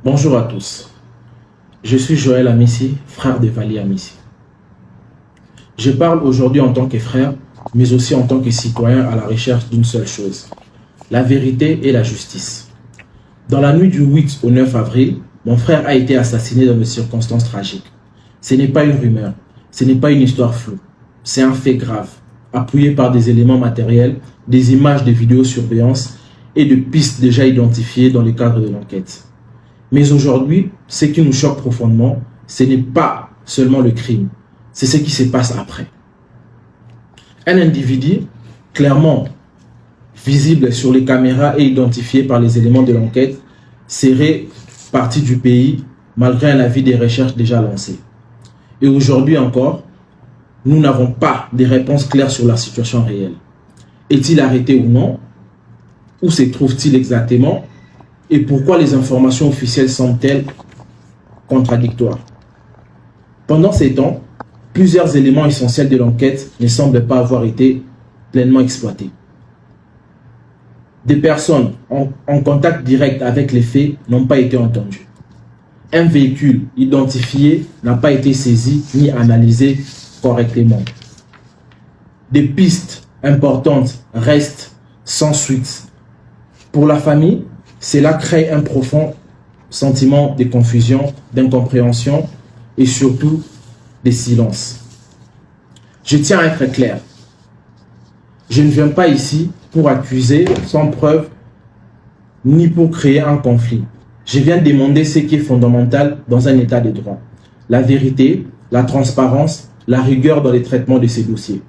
Bonjour à tous, je suis Joël Amissi, frère d'Evali Amissi. Je parle aujourd'hui en tant que frère, mais aussi en tant que citoyen à la recherche d'une seule chose, la vérité et la justice. Dans la nuit du 8 au 9 avril, mon frère a été assassiné dans des circonstances tragiques. Ce n'est pas une rumeur, ce n'est pas une histoire floue, c'est un fait grave, appuyé par des éléments matériels, des images de vidéosurveillance et de pistes déjà identifiées dans le cadre de l'enquête. Mais aujourd'hui, ce qui nous choque profondément, ce n'est pas seulement le crime, c'est ce qui se passe après. Un individu, clairement visible sur les caméras et identifié par les éléments de l'enquête, serait parti du pays malgré un avis des recherches déjà lancé. Et aujourd'hui encore, nous n'avons pas de réponses claires sur la situation réelle. Est-il arrêté ou non? Où se trouve-t-il exactement? Et pourquoi les informations officielles semblent-elles contradictoires? Pendant ces temps, plusieurs éléments essentiels de l'enquête ne semblent pas avoir été pleinement exploités. Des personnes en contact direct avec les faits n'ont pas été entendues. Un véhicule identifié n'a pas été saisi ni analysé correctement. Des pistes importantes restent sans suite. Pour la famille, cela crée un profond sentiment de confusion, d'incompréhension et surtout de silence. Je tiens à être clair. Je ne viens pas ici pour accuser sans preuve ni pour créer un conflit. Je viens demander ce qui est fondamental dans un état de droit. La vérité, la transparence, la rigueur dans les traitements de ces dossiers.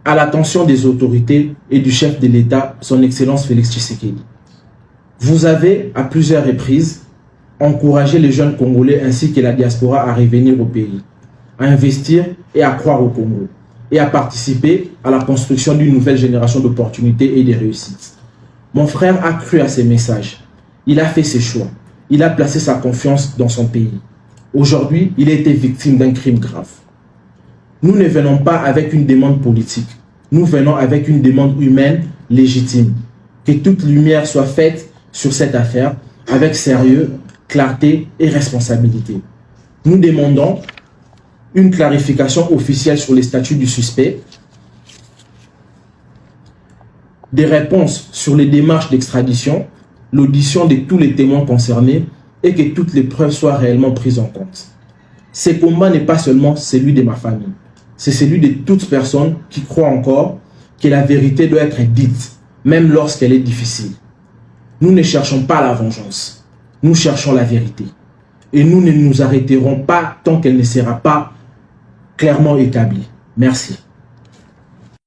À l'attention des autorités et du chef de l'État, son Excellence Félix Tshisekedi. Vous avez, à plusieurs reprises, encouragé les jeunes Congolais ainsi que la diaspora à revenir au pays, à investir et à croire au Congo, et à participer à la construction d'une nouvelle génération d'opportunités et de réussites. Mon frère a cru à ces messages. Il a fait ses choix. Il a placé sa confiance dans son pays. Aujourd'hui, il a été victime d'un crime grave. Nous ne venons pas avec une demande politique. Nous venons avec une demande humaine légitime. Que toute lumière soit faite sur cette affaire avec sérieux, clarté et responsabilité. Nous demandons une clarification officielle sur les statuts du suspect, des réponses sur les démarches d'extradition, l'audition de tous les témoins concernés et que toutes les preuves soient réellement prises en compte. Ce combat n'est pas seulement celui de ma famille, c'est celui de toute personne qui croit encore que la vérité doit être dite, même lorsqu'elle est difficile. Nous ne cherchons pas la vengeance, nous cherchons la vérité. Et nous ne nous arrêterons pas tant qu'elle ne sera pas clairement établie. Merci.